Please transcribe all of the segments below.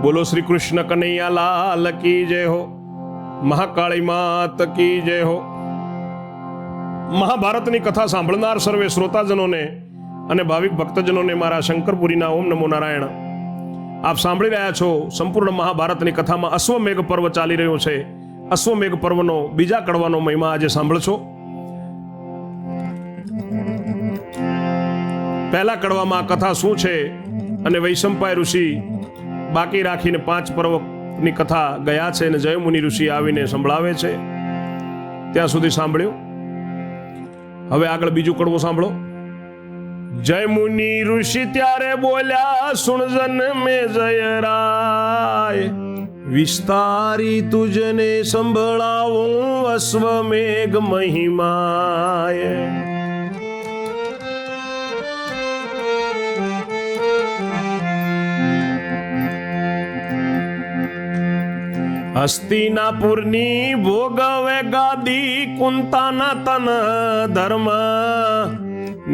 બોલો શ્રી કૃષ્ણ કનૈયા લાલ કી જય હો, મહાકાળી માત કી જય હો। મહાભારતની કથા સાંભળનાર સર્વે શ્રોતાજનોને અને ભાવિક ભક્તજનોને મારા શંકરપુરીના ઓમ નમો નારાયણ। આપ સાંભળી રહ્યા છો સંપૂર્ણ મહાભારતની કથામાં અશ્વમેઘ પર્વ ચાલી રહ્યો છે। અશ્વમેઘ પર્વનો બીજા કડવાનો મહિમા આજે સાંભળશો। પહેલા કડવામાં આ કથા શું છે અને વૈશંપાય ઋષિ બાકી રાખીને 5 પર્વની કથા ગયા છે અને જયમુનિ ઋષિ આવીને સંભળાવે છે, ત્યાં સુધી સાંભળ્યું। હવે આગળ બીજું કડવું સાંભળો। જયમુનિ ઋષિ ત્યારે બોલ્યા, સુણજન મે જય રાય, વિસ્તારી તુજને સંભળાવું અશ્વમેઘ મહિમાય। હસ્તિનાપુરની ભોગવે ગાદી, કુંતાના તન ધર્મ,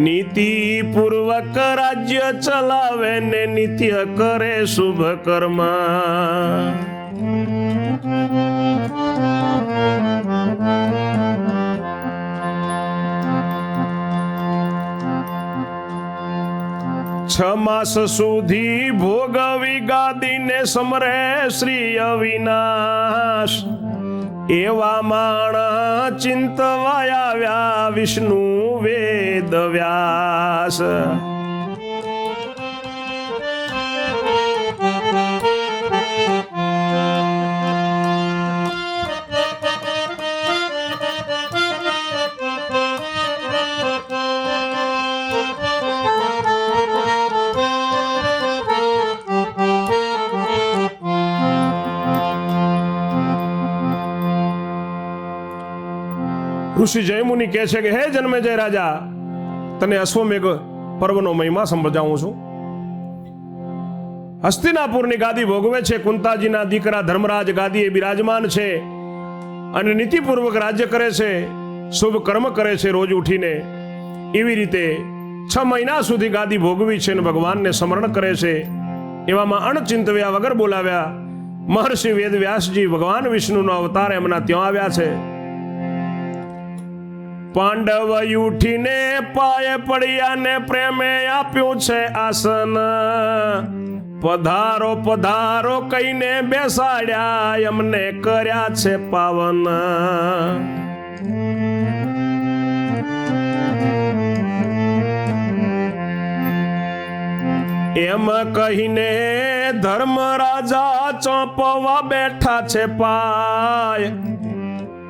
નીતિ પૂર્વક રાજ્ય ચલાવે ને નિત્ય કરે શુભ કર્મ। છ માસ સુધી ભોગવી ગાદીને સમરે શ્રી અવિનાશ, એવા માણ ચિંતવાય આવ્યા વિષ્ણુ વેદ વ્યાસ। ઋષિ જયમુનિ કહે છે કે હે જન્મેજય રાજા, તને અશ્વમેઘ પર્વનો મહિમા સમજાવું છું। હસ્તિનાપુરની ગાદી ભોગવે છે, કુંતાજીના દીકરા ધર્મરાજ ગાદીએ બિરાજમાન છે અને નીતિપૂર્વક રાજ્ય કરે છે, શુભ કર્મ કરે છે રોજ ઉઠીને। એવી રીતે 6 મહિના સુધી ગાદી ભોગવી છે અને ભગવાનને સ્મરણ કરે છે। એવામાં અણચિંતવ્યા વગર બોલાવ્યા મહર્ષિ વેદ વ્યાસજી ભગવાન વિષ્ણુનો અવતાર એમના ત્યાં આવ્યા છે। પાંડવ ઉઠીને પાયે પડ્યા ને પ્રેમે આપ્યું છે આસન, પધારો પધારો કહીને બેસાડ્યા, એમને કર્યા છે પાવન। એમ કહીને ધર્મરાજા ચોંપવા બેઠા છે પાય,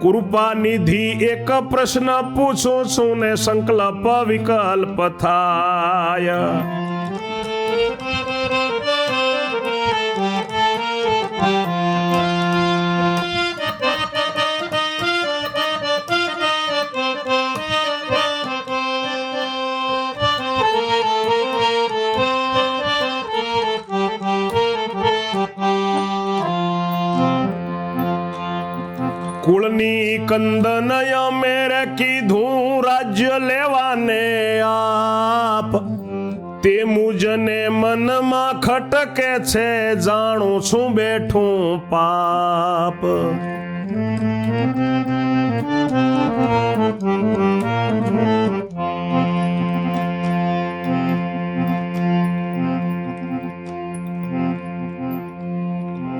કૃપા નિધિ એક પ્રશ્ન પૂછું છું ને સંકલ્પ વિકલ્પ થાય। કુળની કંદનય મેરે કીધું રાજ્ય લેવાને આપ, તે મુજને મનમાં ખટકે છે, જાણું છું બેઠું પાપ।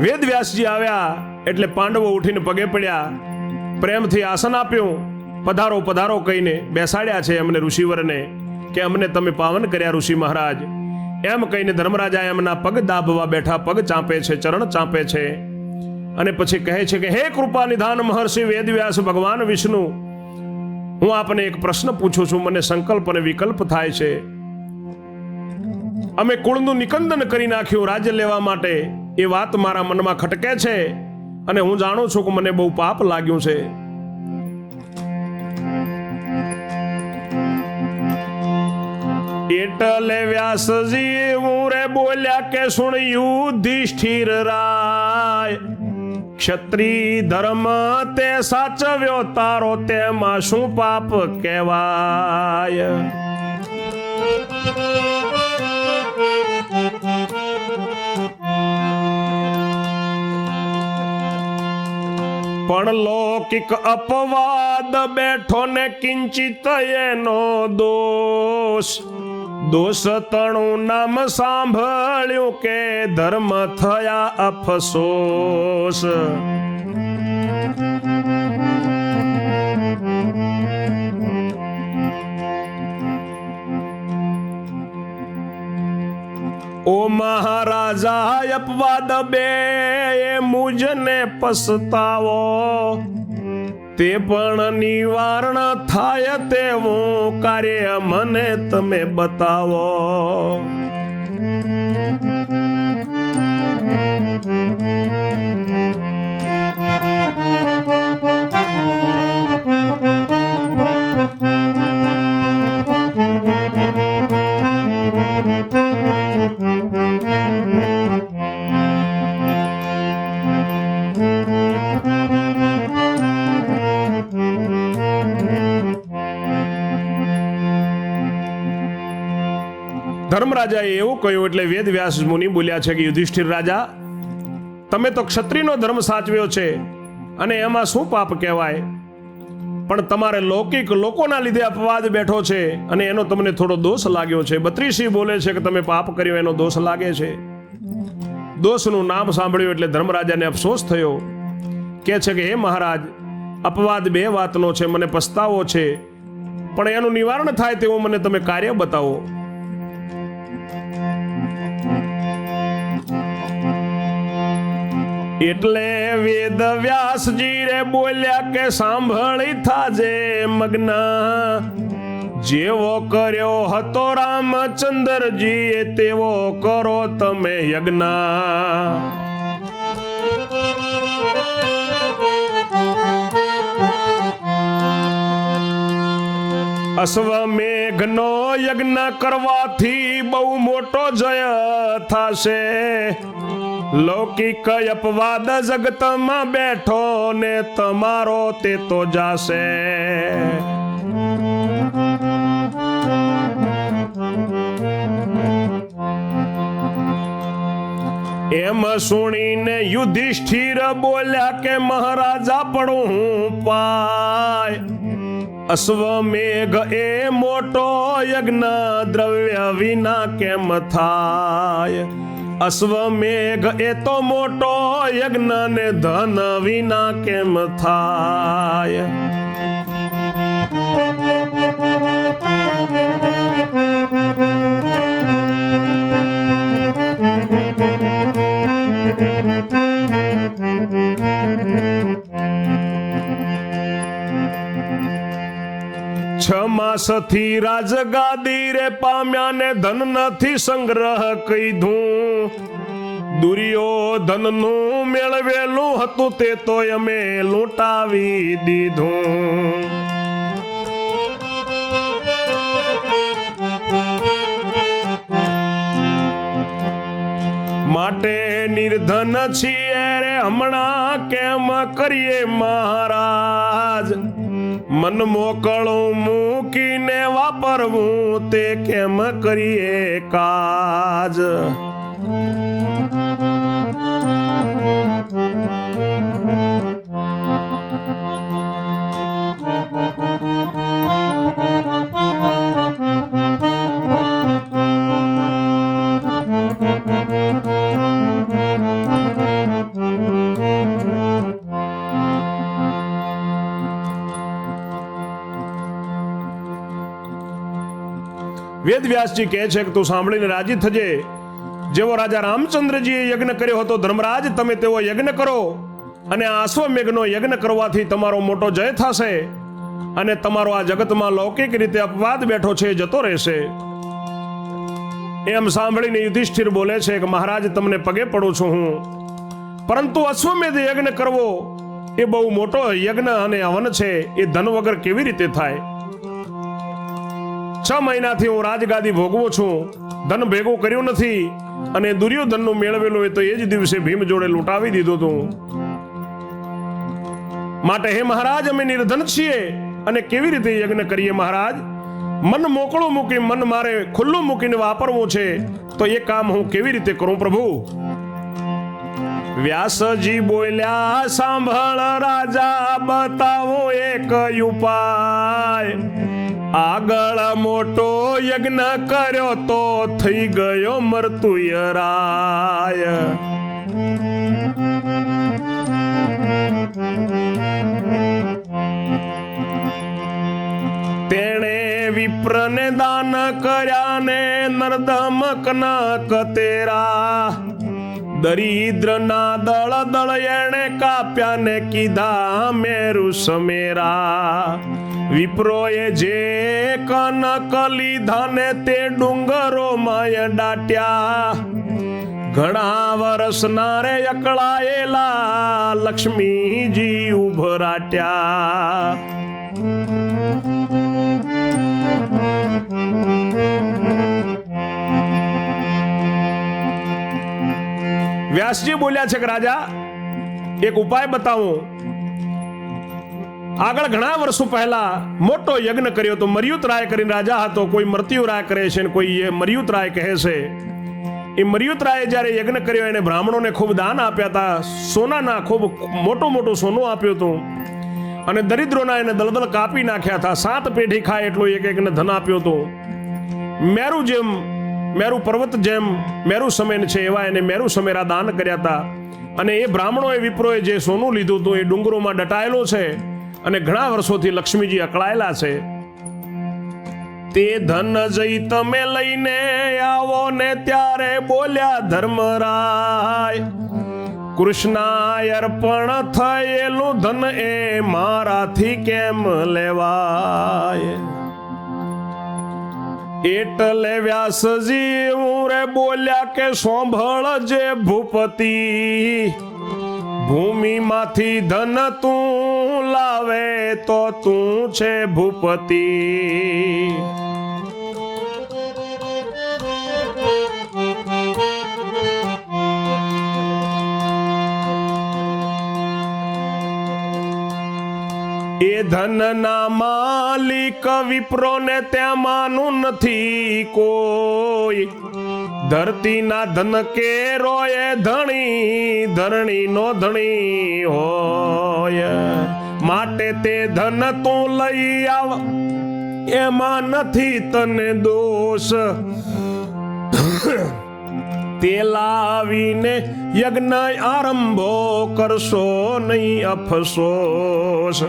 વેદ વ્યાસજી આવ્યા એટલે પાંડવો ઉઠીને પગે પડ્યા, પ્રેમથી આસન આપ્યું, પધારો પધારો કહીને બેસાડ્યા છે એમને ઋષિવરને કે અમને તમે પાવન કર્યા ઋષિ મહારાજ। એમ કહીને ધર્મરાજા એમના પગ દાબવા બેઠા, પગ ચાંપે છે, ચરણ ચાંપે છે અને પછી કહે છે કે હે કૃપા નિધાન મહર્ષિ વેદ વ્યાસ ભગવાન વિષ્ણુ, હું આપને એક પ્રશ્ન પૂછું છું, મને સંકલ્પ અને વિકલ્પ થાય છે। અમે કુળનું નિકંદન કરી નાખ્યું રાજ્ય લેવા માટે, એ વાત મારા મનમાં ખટકે છે અને હું જાણું છું કે મને બહુ પાપ લાગ્યું છે। એટલે વ્યાસજી હું રે બોલ્યા કે સુણ યુધિષ્ઠિર રાય, ક્ષત્રિય ધર્મ તે સાચવ્યો તારો, તેમાં શું પાપ કહેવાય। પણ લૌકિક અપવાદ બેઠો ને કિંચિત એનો દોષ. દોષ તણું નામ સાંભળ્યું કે ધર્મ થયા અફસોસ. ઓ મહારાજા અપવાદ બે મુજને પસ્તાવો. તે પણ નિવારણ થાય તેવું કાર્ય મને તમે બતાવો. ધર્મરાજાએ એવું કહ્યું એટલે વેદ વ્યાસ મુનિ બોલ્યા છે કે યુધિષ્ઠિર રાજા, તમે તો ક્ષત્રિયનો ધર્મ સાચવ્યો છે અને એમાં શું પાપ કહેવાય, પણ તમારે લૌકિક લોકોના લીધે અપવાદ બેઠો છે અને એનો તમને થોડો દોષ લાગ્યો છે. બત્રીસી બોલે છે કે તમે પાપ કર્યો એનો દોષ લાગે છે. દોષનું નામ સાંભળ્યું એટલે ધર્મરાજાને અફસોસ થયો. કહે છે કે હે મહારાજ, અપવાદ બે વાતનો છે, મને પસ્તાવો છે, પણ એનું નિવારણ થાય તેવું મને તમે કાર્ય બતાવો. એટલે વેદ વ્યાસજી રે બોલ્યા કે સાંભળી થાજે મગ્ન. જેવો કર્યો હતો રામચંદ્રજી તેવો કરો તમે યજ્ઞ. અશ્વમેઘનો યજ્ઞ કરવાથી બહુ મોટો જય થશે. લૌકિક અપવાદ જગતમાં બેઠો ને તમારો તે તો જાશે. એમ સુણીને યુધિષ્ઠિર બોલ્યા કે મહારાજા પડું હું પાય. અશ્વમેઘ એ મોટો યજ્ઞ દ્રવ્ય વિના કેમ થાય. અશ્વમેઘ એ તો મોટો યજ્ઞ ને ધન વિના કેમ થાય. છ માસથી રાજગાદી રે પામ્યા ને ધન નથી સંગ્રહ કીધું. દુર્યોધનનું મેળવેલું હતું તે તો અમે લૂંટાવી દીધું. માટે નિર્ધન છીએ રે હમણાં કેમ કરીએ મહારાજ. મન મોકળું મૂકીને વાપરવું તે કેમ કરીએ કાજ. વેદ વ્યાસજી કહે છે કે તું સાંભળીને રાજી થજે. જેવો રાજા રામચંદ્રજીએ યજ્ઞ કર્યો હતો ધર્મરાજ, તમે તેવો યજ્ઞ કરો અને આ અશ્વમેઘનો યજ્ઞ કરવાથી તમારો મોટો જય થશે અને તમારો આ જગતમાં લૌકિક રીતે અપવાદ બેઠો છે જતો રહેશે. એમ સાંભળીને યુધિષ્ઠિર બોલે છે કે મહારાજ તમને પગે પડું છું હું, પરંતુ અશ્વમેધ યજ્ઞ કરવો એ બહુ મોટો યજ્ઞ અને હવન છે, એ ધન વગર કેવી રીતે થાય. 6 મહિનાથી હું રાજગાદી ભોગવું છું, ધન ભેગું કર્યું નથી અને દુર્યોધનનું મેળવેલું એ તો એ જ દિવસે ભીમ જોડે લૂંટાવી દીધું હતું. માટે હે મહારાજ, અમે નિર્ધન છીએ અને કેવી રીતે યજ્ઞ કરીએ મહારાજ. મન મોકળું મૂકી, મન મારે ખુલ્લું મૂકીને વાપરવું છે, તો એ કામ હું કેવી રીતે કરું પ્રભુ. વ્યાસજી બોલ્યા સાંભળ રાજા બતાવો એક ઉપાય આગળ મોટો યજ્ઞ કર્યો તો થઈ ગયો મૃત્યુય રાય તેણે વિપ્રને દાન કર્યા ને નર્દમક ના કતેરા દરિદ્ર ના દળ દળ એણે કાપ્યા ને કીધા મેરુ સમેરા વિપ્રોએ જે કનક લીધા ને તે ડુંગરો માય દાટ્યા ઘણા વર્ષના રે અકળાયેલા લક્ષ્મીજી ઉભરાટ્યા વ્યાસજી બોલ્યા છે કે રાજા એક ઉપાય બતાવું આગળ ઘણા વર્ષો પહેલા મોટો યજ્ઞ કર્યો તો મર્યુતરાય કરીને રાજા હતો કોઈ મૃત્યુરાય કરે છે ને કોઈ મર્યુતરાય કહે છે એ મર્યુતરાયે જ્યારે યજ્ઞ કર્યો એને બ્રાહ્મણોને ખૂબ દાન આપ્યા હતા સોનાના ખૂબ મોટું સોનું આપ્યું હતું અને દરિદ્રોના એને દલદલ કાપી નાખ્યા હતા 7 પેઢી ખાય એટલું એક એકને ધન આપ્યું હતું મેરુ પર્વત જેમ મેરુ સમેન છે એવા એને મેરુ સમેરા દાન કર્યા હતા અને એ બ્રાહ્મણોએ વિપ્રોએ જે સોનું લીધું હતું એ ડુંગરોમાં દટાયેલો છે અને ઘણા વર્ષોથી લક્ષ્મીજી અકળાયેલા છે તે ધન જઈ તમે લઈને આવો ને ત્યારે બોલ્યા ધર્મરાય કૃષ્ણાય અર્પણ થયેલું ધન એ મારાથી કેમ લેવાય એટલે વ્યાસજી હું રે બોલ્યા કે સાંભળ જે ભૂપતિ ભૂમિમાંથી ધન તું લાવે તો તું છે ભૂપતિ એ ધનના માલિક વિપ્રોને ત્યાંમાંનું નથી કોઈ ધરતીના ધન કેરો એ ધણી ધરણીનો ધણી હોય માટે તે ધન તું લઈ આવ એમાં નથી તને દોષ તે લાવીને યજ્ઞ આરંભો કરશો નહીં અફસોસ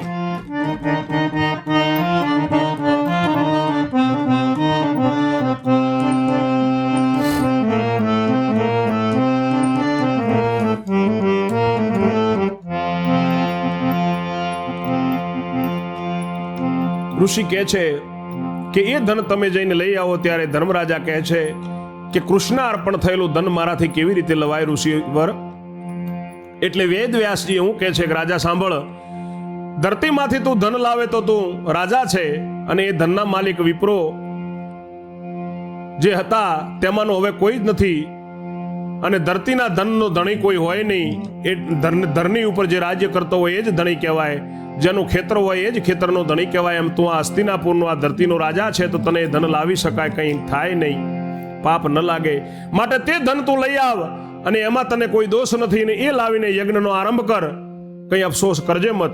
ઋષિ કહે છે કે એ ધન તમે જઈને લઈ આવો ત્યારે ધર્મરાજા કહે છે કે કૃષ્ણ અર્પણ થયેલું ધન મારાથી કેવી રીતે લવાય ઋષિવર એટલે વેદ વ્યાસજી એવું કહે છે કે રાજા સાંભળ ધરતીમાંથી તું ધન લાવે તો તું રાજા છે અને એ ધનના માલિક વિપ્રો જે હતા તેમાંનો હવે કોઈ જ નથી અને ધરતીના ધનનો ધણી કોઈ હોય નહીં એ ધરની ઉપર જે રાજ્ય કરતો હોય એ જ ધણી કહેવાય જેનું ખેતર હોય એ જ ખેતરનો ધણી કહેવાય એમ તું આ હસ્તિનાપુરનો આ ધરતીનો રાજા છે તો તને ધન લાવી શકાય કંઈ થાય નહીં પાપ ન લાગે માટે તે ધન તું લઈ આવ અને એમાં તને કોઈ દોષ નથી ને એ લાવીને યજ્ઞનો આરંભ કર કંઈ અફસોસ કરજે મત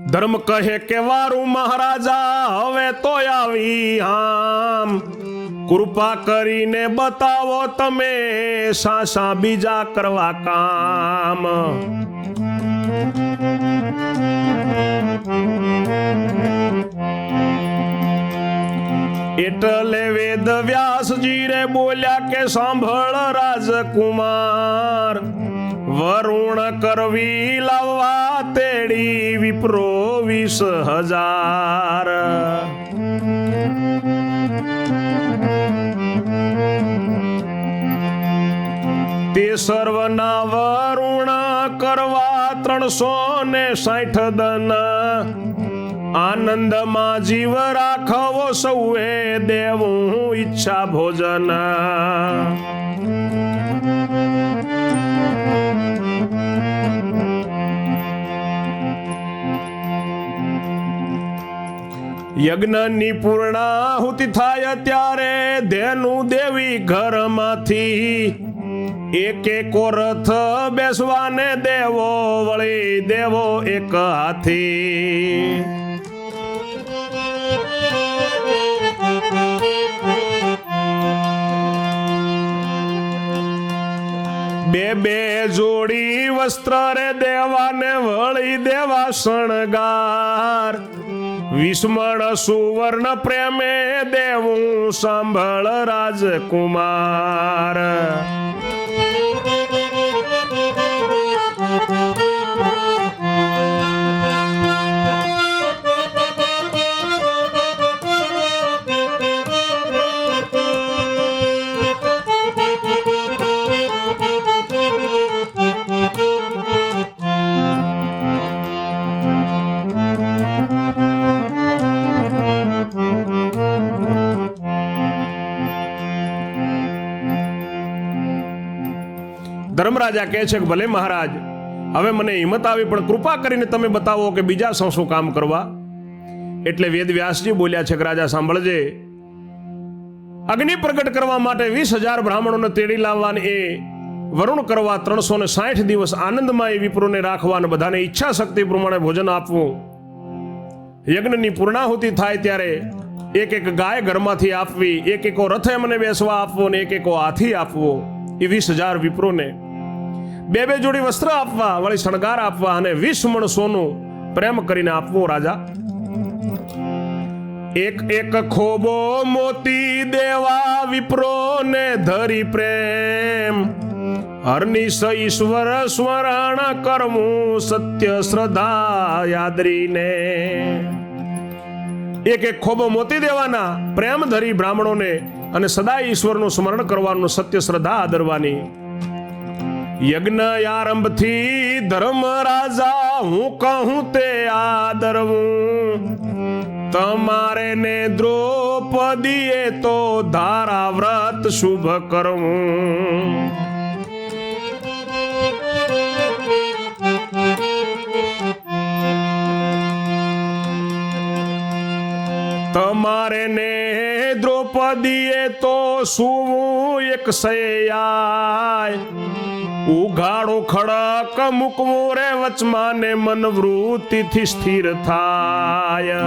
ધર્મ કહે કે વારું મહારાજા હવે તો આવી આમ કૃપા કરીને બતાવો તમે સાસા બીજા કરવા કામ એટલે વેદ વ્યાસજી રે બોલ્યા કે સાંભળ રાજકુમાર વરુણ કરવી લાવવા તેડી વિપ્રો 20,000 તે સર્વના વરુણ કરવા 360 દન આનંદમાં જીવ રાખવો સૌએ દેવું ઈચ્છા ભોજન યજ્ઞની પૂર્ણાહુતિ થાય ત્યારે ધેનુ દેવી ઘરમાંથી એક એકો રથ બેસવાને દેવો વળી દેવો એક હાથી. બે બે જોડી વસ્ત્ર રે દેવાને વળી દેવા શણગાર. વિસ્મણ સુવર્ણ પ્રેમે દેવું સાંભળ રાજકુમાર. ધર્મરાજા કહે છે કે ભલે મહારાજ, હવે મને હિંમત આવી, પણ કૃપા કરીને તમે બતાવો કે બીજા શું કામ કરવા. એટલે વેદવ્યાસજી બોલ્યા છે કે રાજા સાંભળજે, અગ્નિ પ્રગટ કરવા માટે 20,000 બ્રાહ્મણોને તેડી લાવવાને, એ વરુણ કરવા 360 દિવસ આનંદમાં એ વિપ્રોને રાખવા અને બધાને ઈચ્છા શક્તિ પ્રમાણે ભોજન આપવું. યજ્ઞની પૂર્ણાહુતિ થાય ત્યારે એક એક ગાય ઘરમાંથી આપવી, એક એકો રથ એમને બેસવા આપવો અને એક એકો હાથી આપવો. એ 20,000 વિપ્રોને બે બે જોડી વસ્ત્ર આપવા, વળી શણગાર આપવા અને 20 મણ સોનું પ્રેમ કરીને આપવું. રાજા એક એક ખોબો મોતી દેવા વિપ્રોને ધરી પ્રેમ. હરનિશ ઈશ્વર સ્મરણ કરવું સત્ય શ્રદ્ધા યાદરીને. એક એક ખોબો મોતી દેવાના, પ્રેમ ધરી બ્રાહ્મણોને અને સદાય ઈશ્વરનું સ્મરણ કરવાનું, સત્ય શ્રદ્ધા આદરવાની. યજ્ઞ આરંભથી ધર્મ રાજા હું કહું તે આદરવું. તમારે ને દ્રૌપદીએ તો ધારા વ્રત શુભ કરવું. તમારે ને દ્રૌપદીએ તો સુવું એક સૈયાય. ઉઘાડો ખડક મૂકવું રે વચમાં ને મન વૃત્તિથી સ્થિર થાય.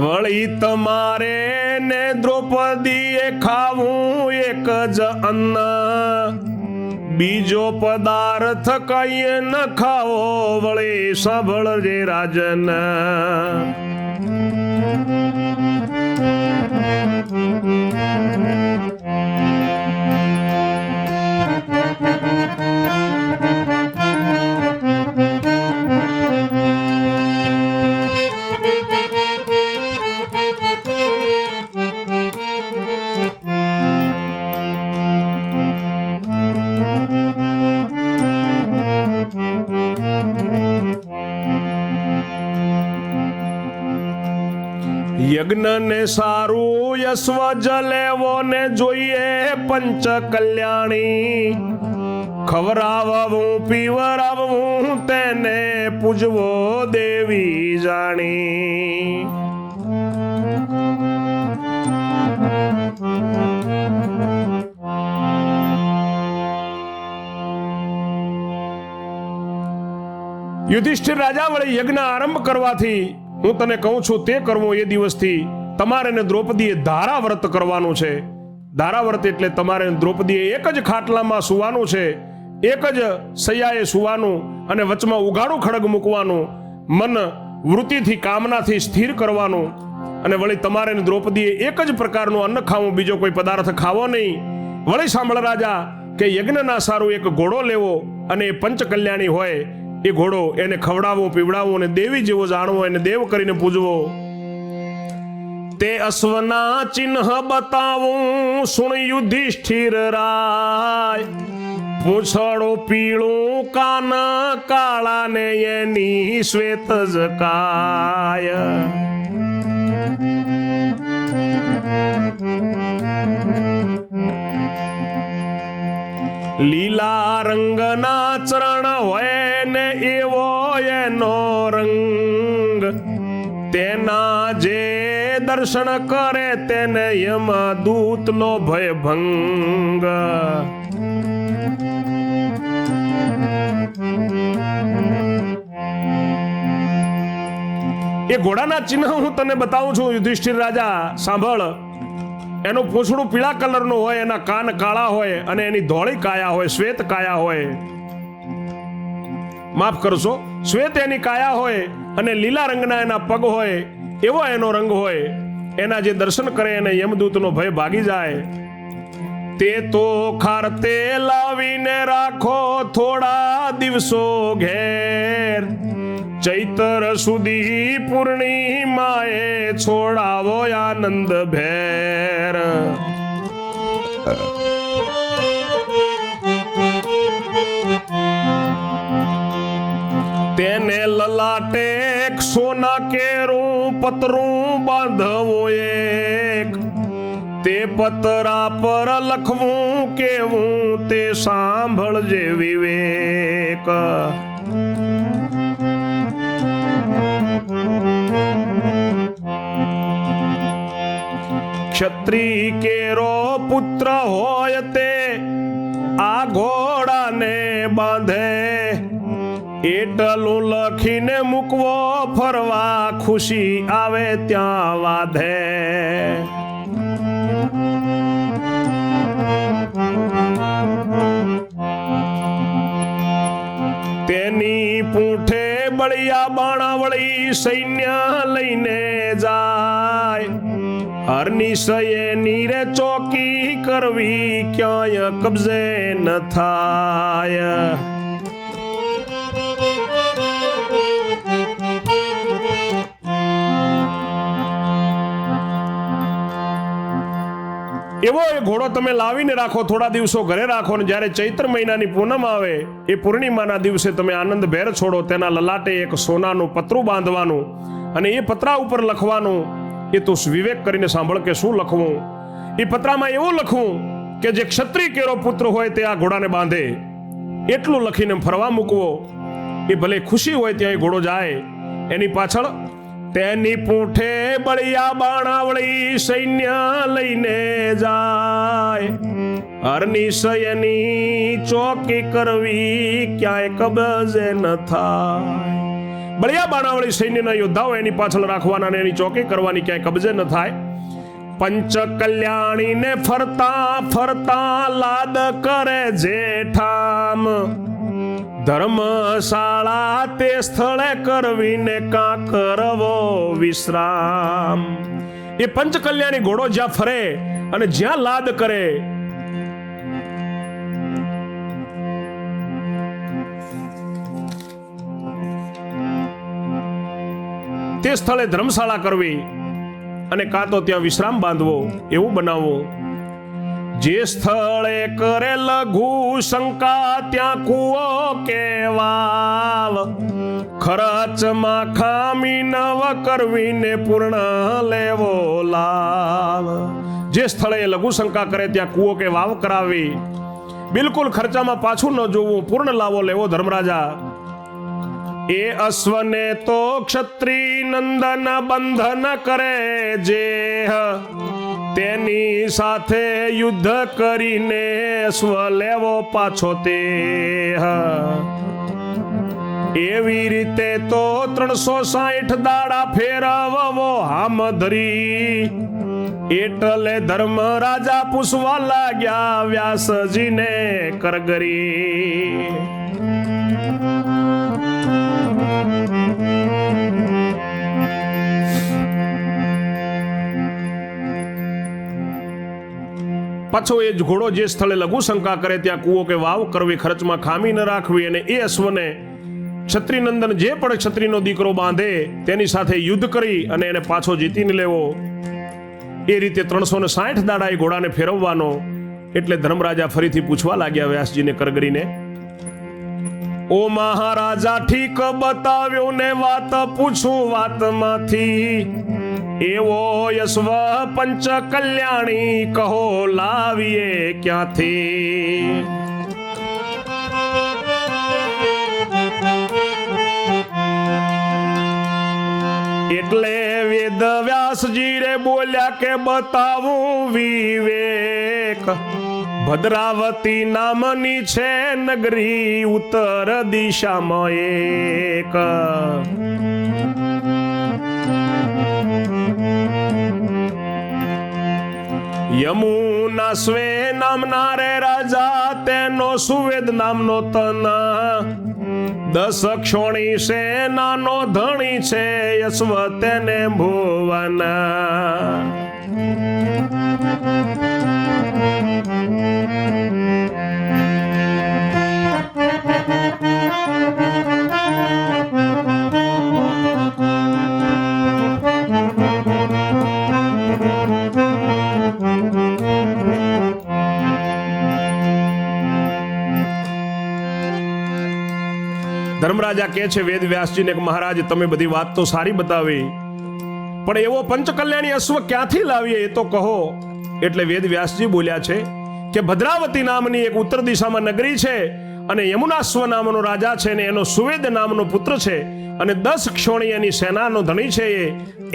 વળી તમારે ને દ્રૌપદીએ ખાવું એક જ અન્ન. બીજો પદાર્થ કઈ ન ખાવો, વળી સાંભળજે રાજન. યજ્ઞ ને સારું યશ્વ જલેવો ને જોઈએ પંચ કલ્યાણી. ખવરાવવું પીવરાવવું તેને પૂજવો દેવી જાણી. યુધિષ્ઠિર રાજા, વળી યજ્ઞ આરંભ કરવાથી હું તને કહું છું તે કરવું. એ દિવસથી તમારે ને દ્રૌપદીએ ધારા વ્રત કરવાનું છે. ધારા વ્રત એટલે તમારે દ્રૌપદીએ એક જ ખાટલામાં સુવાનું છે, એક જ સૈયાએ સુવાનું અને વચમાં ઉઘાડું ખડગ મૂકવાનું, મન વૃત્તિથી કામનાથી સ્થિર કરવાનું. અને વળી તમારે ને દ્રૌપદીએ એક જ પ્રકારનું અન્ન ખાવું, બીજો કોઈ પદાર્થ ખાવો નહીં. વળી સાંભળ રાજા કે યજ્ઞના સારું એક ઘોડો લેવો અને એ પંચ કલ્યાણી હોય એ ઘોડો, એને ખવડાવવો પીવડાવવો અને દેવી જેવો જાણવો, એને દેવ કરીને પૂજવો. તે અશ્વના ચિહ્ન બતાવું સુણ યુધિષ્ઠિર રાય. પૂંછડો પીળું કાન કાળા ને એની શ્વેત જ કાય. લીલા રંગના ચરણ હોય ને એવો એનો રંગ. તેના જે દર્શન કરે તેને યમદૂતનો ભય ભંગ. એ ઘોડાના ચિહ્ન હું તને બતાવું છું યુધિષ્ઠિર રાજા, સાંભળ. એનું પૂંછડું પીળા કલરનું હોય, એના કાન કાળા હોય અને એની ધોળી કાયા હોય, શ્વેત કાયા હોય. માફ કરશો, શ્વેત એની કાયા હોય અને લીલા રંગના એના પગ હોય, એવો એનો રંગ હોય. એના જે દર્શન કરે એને યમદૂતનો ભય ભાગી જાય. તે તો ખારતે લાવીને રાખો થોડા દિવસો ઘેર, ચૈત્ર સુધી પૂર્ણિમાએ છોડાવો આનંદ ભેર. તેને લલાટે સોના કેરું પતરું બાંધવો એક, તે પતરા પર લખવું કેવું તે સાંભળજે વિવેક. ક્ષત્રિય કેરો પુત્ર હોય તે આ ઘોડાને બાંધે, એટલું લખીને મૂકવો ફરવા ખુશી આવે ત્યાં વાધે. તેની પૂંઠે બળિયા બાણાવળી સૈન્ય લઈને જાય, હરનિશયે નીરે ચોકી કરવી ક્યાંય કબજે ન થાય. એવો એ ઘોડો તમે લાવીને રાખો, થોડા દિવસો ઘરે રાખો, ને જ્યારે ચૈત્ર મહિનાની પૂનમ આવે એ પૂર્ણિમાના દિવસે તમે આનંદ ભેર છોડો. તેના લલાટે એક સોનાનું પતરું બાંધવાનું અને એ પતરા ઉપર લખવાનું. એ તો વિવેક કરીને સાંભળ કે શું લખવું. એ પત્રામાં એવું લખવું કે જે ક્ષત્રિય કેરો પુત્ર હોય તે આ ઘોડાને બાંધે, એટલું લખીને ફરવા મૂકવો. એ ભલે ખુશી હોય ત્યાં એ ઘોડો જાય. એની પાછળ તેની પૂંઠે બળિયા બાણાવળી સૈન્ય લઈને જાય, હરનિશયની ચોકી કરવી ક્યાંય કબજે ન થાય. બળિયા બાણાવળી સૈન્યના યોદ્ધાઓ એની પાછળ રાખવાના અને એની ચોકી કરવાની ક્યાંય કબજે ન થાય. પંચ કલ્યાણીને ફરતા ફરતા લાદ કરે જેઠામ, ધર્મશાળા તે સ્થળે કરવીને કાં કરવો વિશ્રામ. એ પંચ કલ્યાણી ઘોડો જ્યાં ફરે અને જ્યાં લાદ કરે તે સ્થળે ધર્મશાળા કરવી અને કાં તો ત્યાં વિશ્રામ બાંધવો, એવું બનાવવું. જે સ્થળે કરે લઘુ શંકા ત્યાં કૂવો કે વાવ, ખર્ચમાં ખામી નવ કરવીને પૂર્ણ લેવો લાવ. જે સ્થળે લઘુ શંકા કરે ત્યાં કૂવો કે વાવ કરાવી, બિલકુલ ખર્ચામાં પાછું ન જોવું, પૂર્ણ લાવો લેવો ધર્મરાજા. એ અશ્વને તો ક્ષત્રિય નંદન બંધન કરે જે, તેની સાથે યુદ્ધ કરીને અશ્વ લેવો પાછો તે. એવી રીતે તો 360 દાડા ફેરવવો હામ ધરી, એટલે ધર્મ રાજા પૂછવા લાગ્યા વ્યાસજીને કરગરી. પાછો એ ઘોડો જે સ્થળે લઘુ શંકા કરે ત્યાં કૂવો કે વાવ કરવી, ખર્ચમાં ખામી ન રાખવી, અને એ અશ્વને ક્ષત્રિનંદન જે પણ ક્ષત્રિયનો દીકરો બાંધે તેની સાથે યુદ્ધ કરી અને એને પાછો જીતીને લેવો. એ રીતે 360 દાડા એ ઘોડાને ફેરવવાનો. એટલે ધર્મરાજા ફરીથી પૂછવા લાગ્યા વ્યાસજીને કરગરીને, ઓ મહારાજા ઠીક બતાવ્યો ને વાત પૂછું વાતમાંથી, એવો યશ્વ પંચ કલ્યાણી કહો લાવીએ ક્યાંથી. એટલે વેદ વ્યાસ વ્યાસજી રે બોલ્યા કે બતાવું વિવેક, ભદ્રાવતી નામની છે નગરી ઉત્તર દિશામાં એક. યમુના સ્વે નામના રે રાજા, તેનો સુવેદ નામનો તના, 10 ક્ષોણી સેનાનો ધણી છે યશ્વ તેને ભુવના. ધર્મરાજા કહે છે વેદ વ્યાસજીને કે મહારાજ તમે બધી વાત તો સારી બતાવી, પણ એવો પંચકલ્યાણી અશ્વ ક્યાંથી લાવીએ એ તો કહો. એટલે વેદ વ્યાસજી બોલ્યા છે કે ભદ્રાવતી નામની એક ઉત્તર દિશામાં નગરી છે અને યમુનાશ્વ નામનો રાજા છે ને એનો સુવેદ નામનો પુત્ર છે અને 10 ક્ષોણી એની સેનાનો ધણી છે,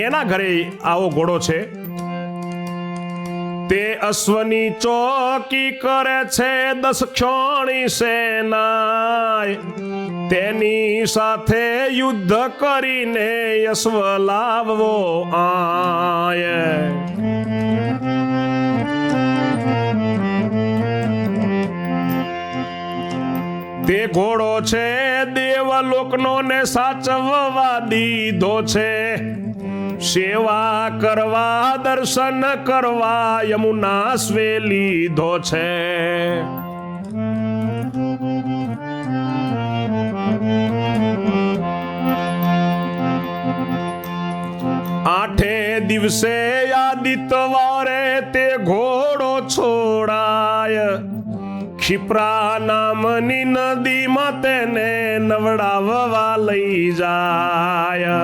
એના ઘરે આવો ઘોડો છે. તે અશ્વની ચોકી કરે છે 10 ક્ષોણી સેના, તેની સાથે યુદ્ધ કરીને યશ્વ લાવવો આય. તે ઘોડો છે દેવલોકનો ને સાચવવા દીધો છે, સેવા કરવા દર્શન કરવા યમુના સ્વે લીધો છે. 8 દિવસે આદિત્યવારે તે ઘોડો છોડાય, ક્ષિપ્રા નામની નદીમાં તેને નવડાવવા લઈ જાય.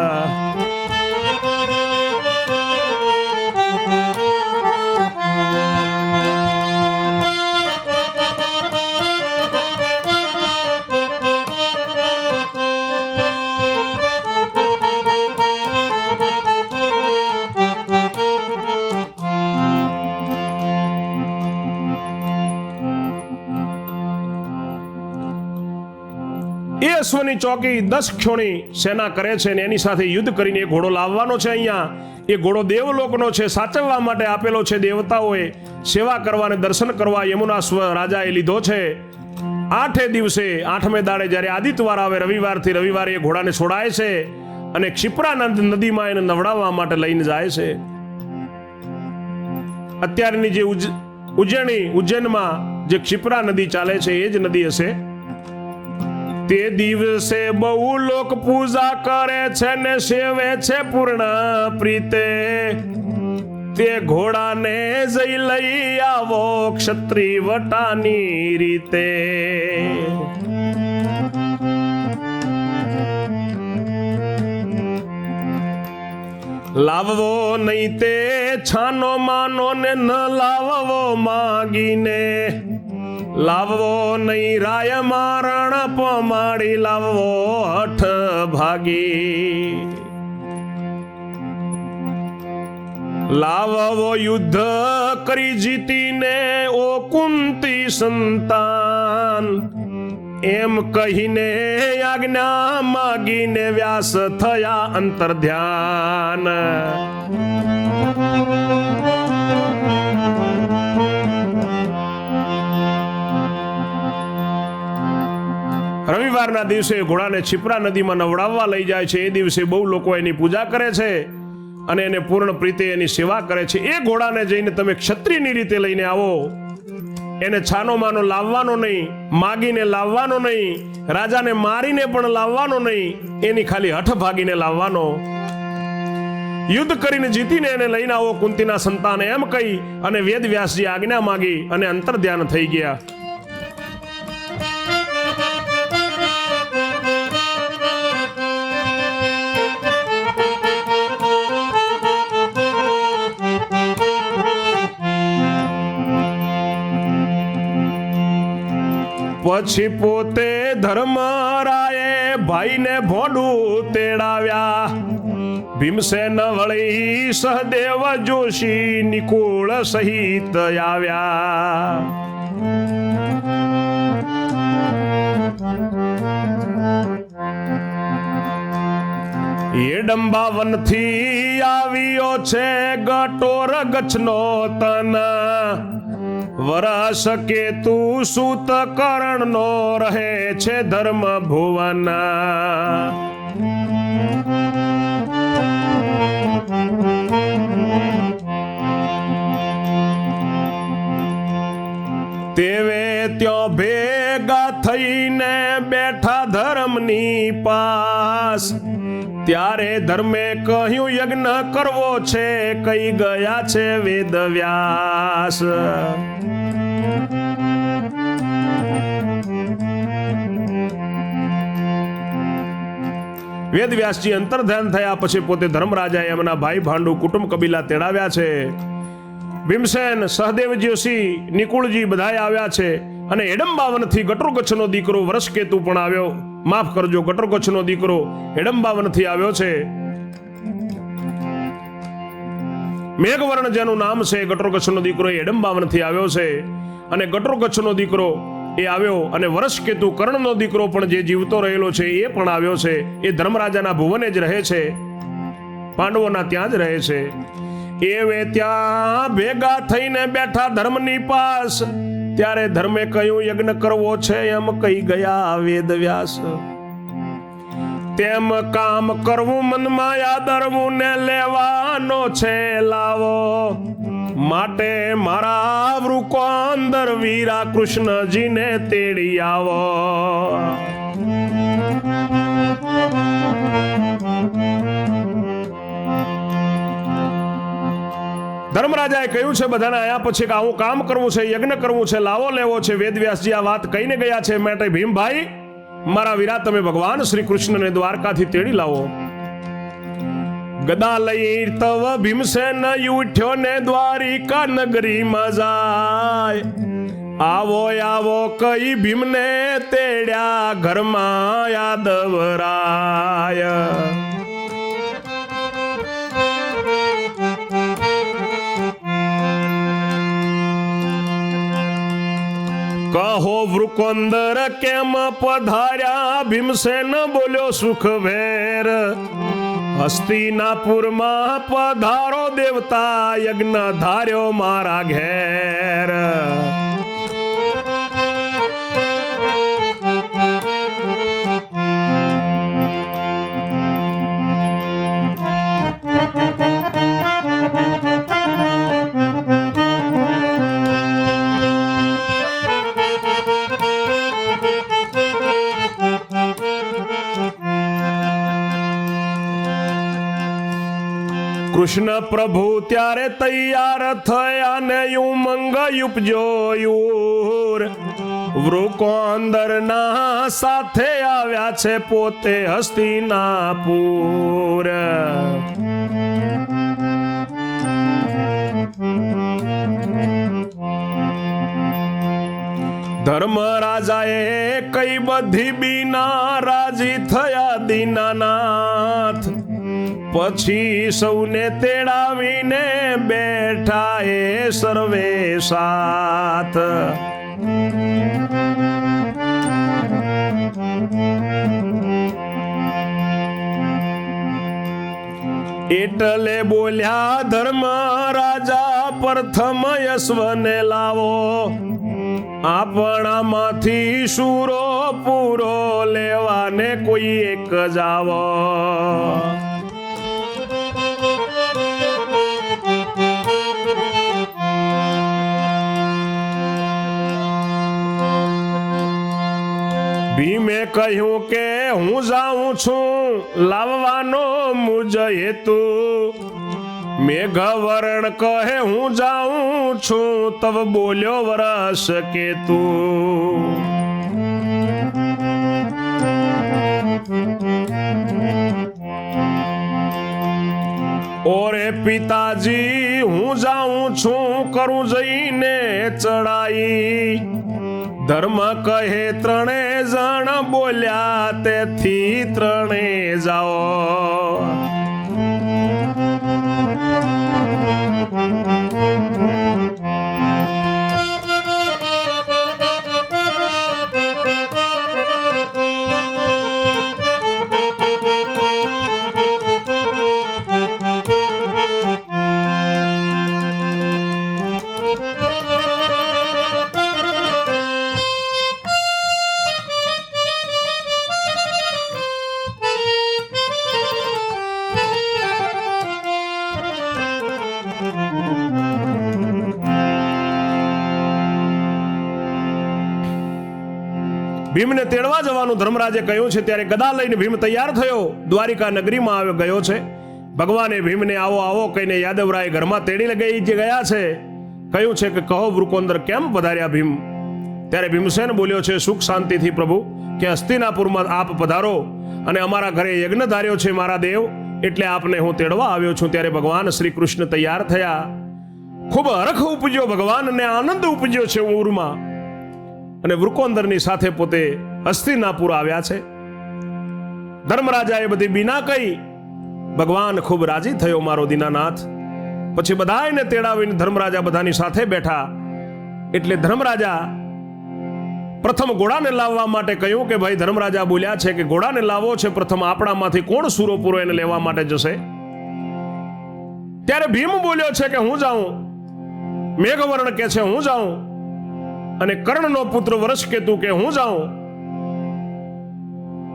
એ અશ્વની ચોકી 10 ક્ષોણી સેના કરે છે ને એની સાથે યુદ્ધ કરીને એ ઘોડો લાવવાનો છે. અહીંયા એ ઘોડો દેવલોકનો છે, સાચવવા માટે આપેલો છે દેવતાઓએ, સેવા કરવા અને દર્શન કરવા યમુનાશ્વ રાજાએ લીધો છે. 8 દિવસે 8મે દાડે જ્યારે આદિત્યવાર આવે, રવિવારથી રવિવારે એ ઘોડાને છોડાય છે અને ક્ષિપ્રા નદીમાં એને નવડાવવા માટે લઈને જાય છે. અત્યારની જે ઉજ્જૈનમાં જે ક્ષિપ્રા નદી ચાલે છે એ જ નદી હશે. તે દિવસે બહુ લોક પૂજા કરે છે ને સેવે છે પૂર્ણ પ્રીતે, તે ઘોડાને જઈ લઈ આવો ક્ષત્રિય વટાની રીતે. લાવવો નહીં તે છાનો માનો ને ન લાવવો માગીને, લાવવો નહીં રાય મારણ પમાડી, લાવવો હઠ ભાગી. લાવવો યુદ્ધ કરી જીતીને ઓ કુંતી સંતાન, એમ કહીને આજ્ઞા માગીને વ્યાસ થયા અંતર ધ્યાન. રવિવારના દિવસે ઘોડાને ક્ષિપ્રા નદીમાં નવડાવવા લઈ જાય છે. એ દિવસે બહુ લોકો એની પૂજા કરે છે અને એને પૂર્ણ પ્રીતે એની સેવા કરે છે. એ ઘોડાને જઈને તમે ક્ષત્રિયની રીતે લઈને આવો, એને છાનો માનો લાવવાનો નહીં, માગીને લાવવાનો નહીં, રાજાને મારીને પણ લાવવાનો નહીં, એની ખાલી હઠ ભાગીને લાવવાનો. યુદ્ધ કરીને જીતીને એને લઈને આવો કુંતીના સંતાન, એમ કહી અને વેદ વ્યાસજી આજ્ઞા માગી અને અંતર ધ્યાન થઈ ગયા. પછી પોતે ધર્મરાયે ભાઈને ભોંડું તેડાવ્યા, ભીમસેન વળી સહદેવ જોશી નિકુળ સહિત આવ્યા. એડંબાવનથી આવ્યો છે ગટોર ગચ્છનો તન, વરસ કેતુ સૂત કરણનો રહે છે ધર્મ ભુવન. તેવે ત્યો ભેગા થઈને બેઠા ધર્મની પાસ, ત્યારે ધર્મે કહ્યું યજ્ઞ કરવો છે, કઈ ગયા છે વેદ વ્યાસ. વેદ વ્યાસજી અંતર્ધ્યાન થયા પછી પોતે ધર્મરાજાએ એમના ભાઈ ભાંડુ કુટુંબ કબીલા તેડાવ્યા છે. ભીમસેન, સહદેવ જોશી, નિકુળજી બધાએ આવ્યા છે. અને એડંબાવનથી ગટુરગચ્છનો દીકરો વરસકેતુ પણ આવ્યો. માફ કરજો, ગટુરગચ્છનો દીકરો એડંબાવનથી આવ્યો છે. મેઘવર્ણ જેનું નામ છે, ગટુરગચ્છનો દીકરો એડંબાવનથી આવ્યો છે. અને ગટુરગચ્છનો દીકરો એ આવ્યો, અને વરસકેતુ કર્ણનો દીકરો પણ જે જીવતો રહેલો છે એ પણ આવ્યો છે. એ ધર્મરાજાના ભુવને જ રહે છે, પાંડવોના ત્યાં જ રહે છે. એવે ત્યાં ભેગા થઈને બેઠા ધર્મની પાસ, ત્યારે ધર્મે કહ્યું યજ્ઞ કરવો છે, એમ કહી ગયા વેદ વ્યાસ. તેમ કામ કરવું મનમાં યાદરવું ને લેવાનો છે લાવો, માટે મારા વૃકો અંદર વીરા કૃષ્ણજીને તેડી આવો. ધર્મરાજાએ કહ્યું છે બધાને આયા પછી કે આવું કામ કરવું છે, યજ્ઞ કરવું છે, લાવો લેવો છે. વેદવ્યાસજી આ વાત કહીને ગયા છે. માટે ભીમભાઈ, મારા વીરા, તમે ભગવાન શ્રી કૃષ્ણને દ્વારકાથી તેડી લાવો. ગદા લઈ તવ ભીમસેન ઉઠ્યો ને દ્વારિકા નગરીમાં જાય. આવો આવો કઈ ભીમને તેડ્યા ઘરમાં યાદવરાય. કહો વૃકોંદર કેમ પધાર્યા? ભીમસેન બોલ્યો સુખભેર. હસ્તિનાપુરમાં પધારો દેવતા, યજ્ઞ ધાર્યો મારા ઘેર. કૃષ્ણ પ્રભુ ત્યારે તૈયાર થયા ને ઉમંગ ઉપજો યુર. વૃકોંદર ના સાથે આવ્યા છે પોતે હસ્તિનાપુર. ધર્મરાજાએ કઈ બધી બીના રાજી થયા દીનાનાથ. પછી સૌને તેડાવીને બેઠા એ સર્વે સાથ. એટલે બોલ્યા ધર્મ રાજા, પ્રથમ યશ્વને લાવો. આપણામાંથી શૂરો પૂરો લેવાને કોઈ એક જાવો. ભીમે કહ્યું કે હું જાઉં છું લાવવાનો મુજ હેતુ. મેઘવર્ણ કહે હું જાઉં છું તબ બોલ્યો વરસકેતુ. ઓરે પિતાજી હું જાઉં છું કરું જઈને ચડાઈ. ધર્મ કહે ત્રણે જણ બોલ્યા તેથી ત્રણે જાઓ. ભીમને તેડવા જવાનું ધર્મરાજે કહ્યું છે ત્યારે ગદા લઈને ભીમ તૈયાર થયો, દ્વારિકા નગરીમાં આવ્યો ગયો છે. ભગવાને ભીમને આવો આવો કહીને યાદવરાય ઘરમાં તેડી લઈ ગયા છે. કહ્યું છે કે કહો વૃકોંદર કેમ પધાર્યા ભીમ? ત્યારે ભીમસેન બોલ્યો છે, સુખ શાંતિથી પ્રભુ, કે હસ્તિનાપુરમાં આપ પધારો અને અમારા ઘરે યજ્ઞ ધાર્યો છે મારા દેવ, એટલે આપને હું તેડવા આવ્યો છું. ત્યારે ભગવાન શ્રી કૃષ્ણ તૈયાર થયા. ખૂબ હરખ ઉપજ્યો ભગવાનને, આનંદ ઉપજ્યો છે ઉરમાં, અને વૃકોંદરની સાથે પોતે હસ્તિનાપુર આવ્યા છે. ધર્મરાજાએ બધી બીના કહી. ભગવાન ખૂબ રાજી થયો મારો દીનાનાથ. પછી બધાને તેડાવીને ધર્મરાજા બધાની સાથે બેઠા. એટલે ધર્મરાજા પ્રથમ ઘોડાને લાવવા માટે કહ્યું કે ભાઈ, ધર્મરાજા બોલ્યા છે કે ઘોડાને લાવવો છે, પ્રથમ આપણામાંથી કોણ સુરોપુરો એને લેવા માટે જશે? ત્યારે ભીમ બોલ્યો છે કે હું જાઉં. મેઘવર્ણ કે છે હું જાઉં, અને કર્ણનો પુત્ર વરસકેતુ કે હું જાઉં.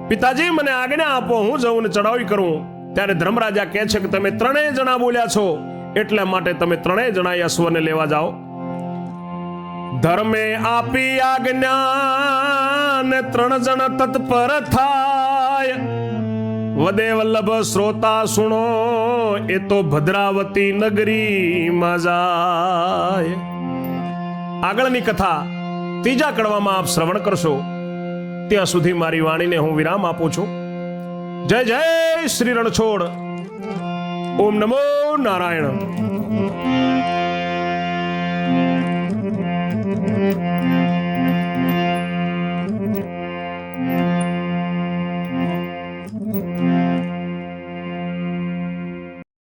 પિતાજી મને આજ્ઞા આપો, હું જાઉં ને ચડાવી કરું. ત્યારે ધર્મરાજા કહે છે કે તમે ત્રણેય જણા બોલ્યા છો, એટલા માટે તમે ત્રણેય જણા અશ્વને લેવા જાઓ. ધર્મે આપી આજ્ઞા ને ત્રણ જણ તત્પર થાય. વદે વલ્લભ શ્રોતા સુણો, એ તો ભદ્રાવતી નગરીમાં જાય. આગળની કથા ત્રીજા કડવામાં આપ શ્રવણ કરશો. ત્યાં સુધી મારી વાણીને હું વિરામ આપું છું. જય જય શ્રી રણછોડ. ઓમ નમો નારાયણ.